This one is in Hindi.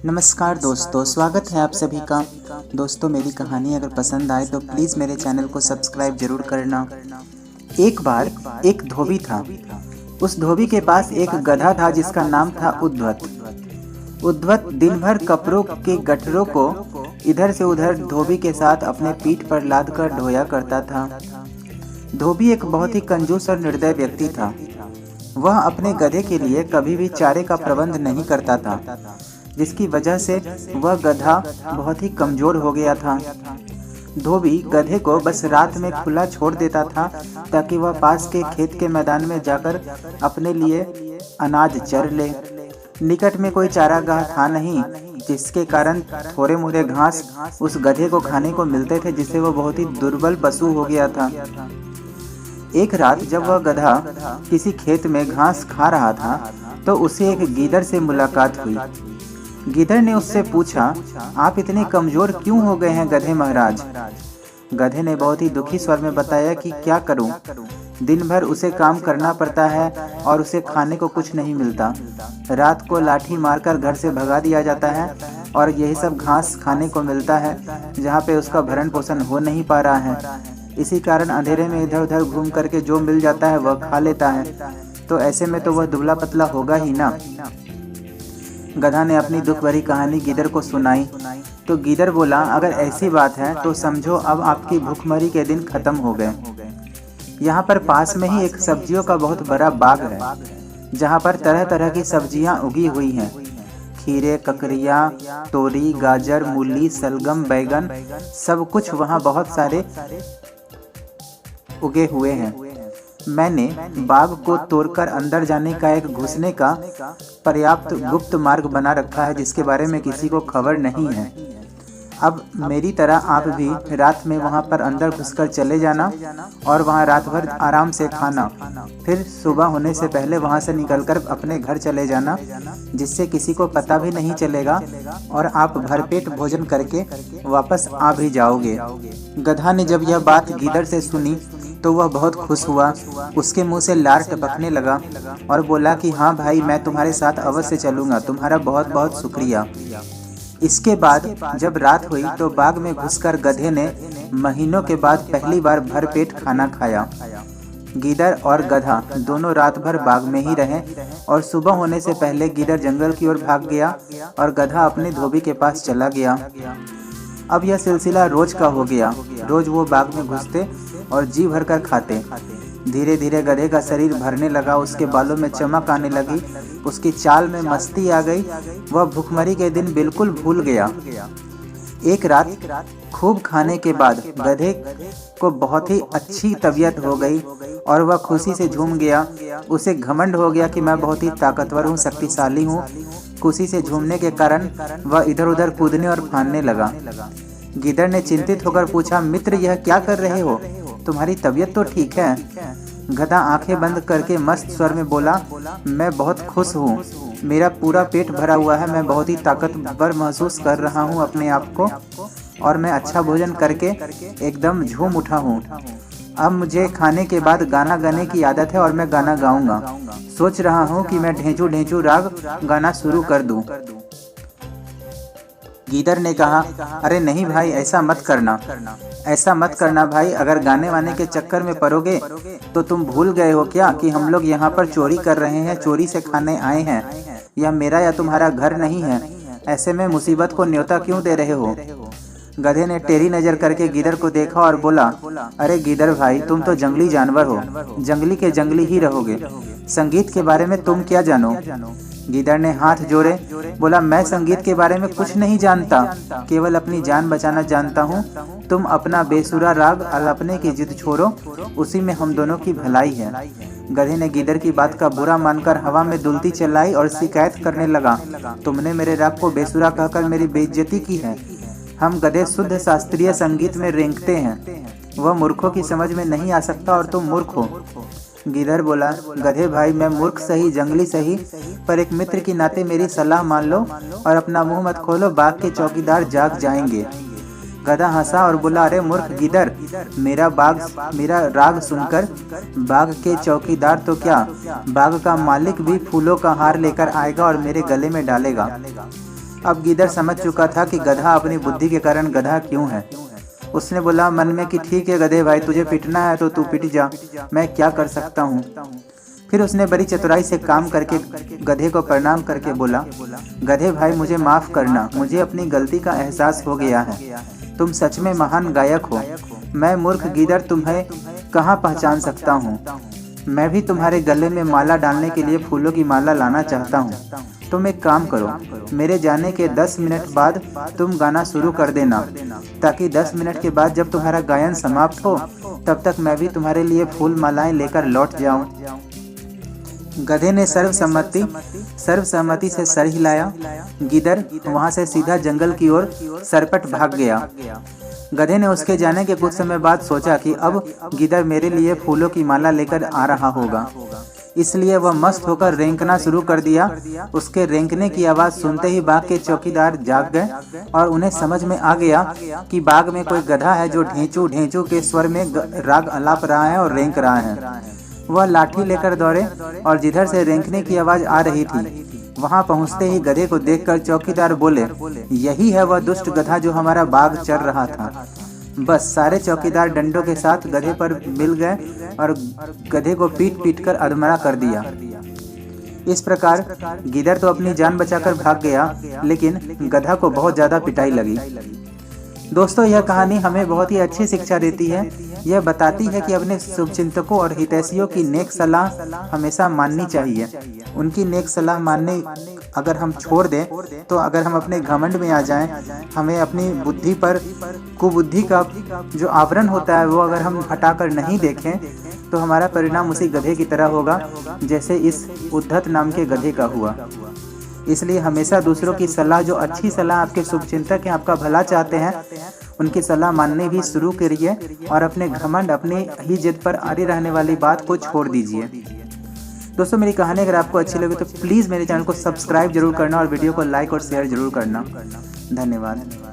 नमस्कार दोस्तों, स्वागत है आप सभी का। दोस्तों, मेरी कहानी अगर पसंद आए तो प्लीज़ मेरे चैनल को सब्सक्राइब जरूर करना। एक बार एक धोबी था। उस धोबी के पास एक गधा था जिसका नाम था उद्धवत। उद्धवत दिन भर कपड़ों के गठरों को इधर से उधर धोबी के साथ अपने पीठ पर लाद कर ढोया करता था। धोबी एक बहुत ही कंजूस और निर्दय व्यक्ति था। वह अपने गधे के लिए कभी भी चारे का प्रबंध नहीं करता था, जिसकी वजह से वह गधा बहुत ही कमजोर हो गया था। धोबी गधे को बस रात में खुला छोड़ देता था ताकि वह पास के खेत के मैदान में जाकर अपने लिए अनाज चर ले। निकट में कोई चारागाह था नहीं, जिसके कारण थोड़े मोरे घास उस गधे को खाने को मिलते थे, जिससे वह बहुत ही दुर्बल पशु हो गया था। एक रात जब वह गधा किसी खेत में घास खा रहा था तो उसे एक गीदड़ से मुलाकात हुई। गीदड़ ने उससे पूछा, आप इतने कमजोर क्यों हो गए हैं गधे महाराज? गधे ने बहुत ही दुखी स्वर में बताया कि क्या करूं, दिन भर उसे काम करना पड़ता है और उसे खाने को कुछ नहीं मिलता। रात को लाठी मारकर घर से भगा दिया जाता है और यही सब घास खाने को मिलता है, जहाँ पे उसका भरण पोषण हो नहीं पा रहा है। इसी कारण अंधेरे में इधर उधर घूम करके जो मिल जाता है वह खा लेता है, तो ऐसे में तो वह दुबला पतला होगा ही ना। गधा ने अपनी दुख भरी कहानी गीदड़ को सुनाई तो गीदड़ बोला, अगर ऐसी बात है तो समझो अब आपकी भूखमरी के दिन खत्म हो गए। यहाँ पर पास में ही एक सब्जियों का बहुत बड़ा बाग है, जहाँ पर तरह तरह की सब्जियाँ उगी हुई हैं। खीरे, ककड़िया, तोरी, गाजर, मूली, सलगम, बैगन, सब कुछ वहाँ बहुत सारे उगे हुए हैं। मैंने बाग को तोड़कर अंदर जाने का एक घुसने का पर्याप्त गुप्त मार्ग बना रखा है, जिसके बारे में किसी को खबर नहीं है। अब मेरी तरह आप भी रात में वहां पर अंदर घुसकर चले जाना और वहां रात भर आराम से खाना, फिर सुबह होने से पहले वहां से निकलकर अपने घर चले जाना, जिससे किसी को पता भी नहीं चलेगा और आप भरपेट भोजन करके वापस आ भी जाओगे। गधा ने जब यह बात गीदड़ से सुनी तो वह बहुत खुश हुआ। उसके मुंह से लार टपकने लगा और बोला कि हाँ भाई, मैं तुम्हारे साथ अवश्य चलूंगा, तुम्हारा बहुत बहुत शुक्रिया। इसके बाद जब रात हुई तो बाग में घुसकर गधे ने महीनों के बाद पहली बार भरपेट खाना खाया। गीदड़ और गधा दोनों रात भर बाग में ही रहे और सुबह होने से पहले गीदड़ जंगल की ओर भाग गया और गधा अपने धोबी के पास चला गया। अब यह सिलसिला रोज का हो गया। रोज वो बाग में घुसते और जी भरकर खाते। धीरे धीरे गधे का शरीर भरने लगा, उसके बालों में चमक आने लगी, उसकी चाल में मस्ती आ गई। वह भूखमरी के दिन बिल्कुल भूल गया। एक रात खूब खाने के बाद गधे को बहुत ही अच्छी तबीयत हो गई और वह खुशी से झूम गया। उसे घमंड हो गया कि मैं बहुत ही ताकतवर हूँ, शक्तिशाली हूँ। खुशी से झूमने के कारण वह इधर उधर कूदने और फांदने लगा। गीदड़ ने चिंतित होकर पूछा, मित्र यह क्या कर रहे हो? तुम्हारी तबीयत तो ठीक है? गधा आंखें बंद करके मस्त स्वर में बोला, मैं बहुत खुश हूँ, मेरा पूरा पेट भरा हुआ है, मैं बहुत ही ताकतवर महसूस कर रहा हूँ अपने आप को और मैं अच्छा भोजन करके एकदम झूम उठा हूँ। अब मुझे खाने के बाद गाना गाने की आदत है और मैं गाना गाऊंगा। सोच रहा हूँ कि मैं ढेंचू ढेंचू राग गाना शुरू कर दूं। गीदड़ ने कहा, अरे नहीं भाई, ऐसा मत करना भाई। अगर गाने वाने के चक्कर में पड़ोगे तो तुम भूल गए हो क्या कि हम लोग यहाँ पर चोरी कर रहे हैं, चोरी से खाने आए हैं। यह मेरा या तुम्हारा घर नहीं है, ऐसे में मुसीबत को न्योता क्यों दे रहे हो? गधे ने टेढ़ी नजर करके गीदड़ को देखा और बोला, अरे गीदड़ भाई, तुम तो जंगली जानवर हो, जंगली के जंगली ही रहोगे। संगीत के बारे में तुम क्या जानो? गीदड़ ने हाथ जोड़े बोला, मैं संगीत के बारे में कुछ नहीं जानता, केवल अपनी जान बचाना जानता हूँ। तुम अपना बेसुरा राग अलापने की जिद छोड़ो, उसी में हम दोनों की भलाई है। गधे ने गीदड़ की बात का बुरा मानकर हवा में दुलती चलाई और शिकायत करने लगा, तुमने मेरे राग को बेसुरा कहकर मेरी बेइज्जती की है। हम गधे शुद्ध शास्त्रीय संगीत में रेंगते हैं, वह मूर्खों की समझ में नहीं आ सकता और तुम मूर्ख हो। गीदड़ बोला, गधे भाई, मैं मूर्ख सही, जंगली सही, पर एक मित्र की नाते मेरी सलाह मान लो और अपना मुंह मत खोलो, बाग के चौकीदार जाग जाएंगे। गधा हंसा और बोला, अरे मूर्ख गीदड़, मेरा राग सुनकर बाग के चौकीदार तो क्या, बाग का मालिक भी फूलों का हार लेकर आएगा और मेरे गले में डालेगा। अब गीदड़ समझ चुका था कि गधा अपनी बुद्धि के कारण गधा क्यों है। उसने बोला मन में कि ठीक है गधे भाई, तुझे पिटना है तो तू पिट जा, मैं क्या कर सकता हूँ। फिर उसने बड़ी चतुराई से काम करके गधे को प्रणाम करके बोला, गधे भाई मुझे माफ़ करना, मुझे अपनी गलती का एहसास हो गया है। तुम सच में महान गायक हो। मैं मूर्ख गीदड़ तुम्हें कहाँ पहचान सकता हूँ। मैं भी तुम्हारे गले में माला डालने के लिए फूलों की माला लाना चाहता हूँ। तुम एक काम करो, मेरे जाने के 10 मिनट बाद तुम गाना शुरू कर देना, ताकि 10 मिनट के बाद जब तुम्हारा गायन समाप्त हो तब तक मैं भी तुम्हारे लिए फूल मालाएं लेकर लौट जाऊं। गधे ने सर्वसम्मति से सर हिलाया। गीदड़ वहां से सीधा जंगल की ओर सरपट भाग गया। गधे ने उसके जाने के कुछ समय बाद सोचा कि अब गीदड़ मेरे लिए फूलों की माला लेकर आ रहा होगा, इसलिए वह मस्त होकर रेंकना शुरू कर दिया। उसके रेंकने की आवाज़ सुनते ही बाग के चौकीदार जाग गए और उन्हें समझ में आ गया कि बाग में कोई गधा है जो ढेंचू ढेंचू के स्वर में राग आलाप रहा है और रेंक रहा है। वह लाठी लेकर दौड़े और जिधर से रेंकने की आवाज़ आ रही थी वहां पहुंचते ही गधे को देखकर चौकीदार बोले, यही है वह दुष्ट गधा जो हमारा बाग चर रहा था। बस सारे चौकीदार डंडों के साथ गधे पर मिल गए और गधे को पीट पीट कर अधमरा कर दिया। इस प्रकार गीदड़ तो अपनी जान बचाकर भाग गया, लेकिन गधा को बहुत ज़्यादा पिटाई लगी। दोस्तों, यह कहानी हमें बहुत ही अच्छी शिक्षा देती है। यह बताती है कि अपने शुभचिंतकों और हितैषियों की नेक सलाह हमेशा माननी चाहिए। उनकी नेक सलाह मानने अगर हम छोड़ दें, तो अगर हम अपने घमंड में आ जाएं, हमें अपनी बुद्धि पर कुबुद्धि का जो आवरण होता है वो अगर हम हटाकर नहीं देखें, तो हमारा परिणाम उसी गधे की तरह होगा जैसे इस उद्धत नाम के गधे का हुआ। इसलिए हमेशा दूसरों की सलाह, जो अच्छी सलाह आपके शुभचिंतक हैं, आपका भला चाहते हैं, उनकी सलाह मानने भी शुरू करिए और अपने घमंड, अपनी ही जिद पर अड़ी रहने वाली बात को छोड़ दीजिए। दोस्तों, मेरी कहानी अगर आपको अच्छी लगी तो प्लीज़ मेरे चैनल को सब्सक्राइब जरूर करना और वीडियो को लाइक और शेयर जरूर करना। धन्यवाद।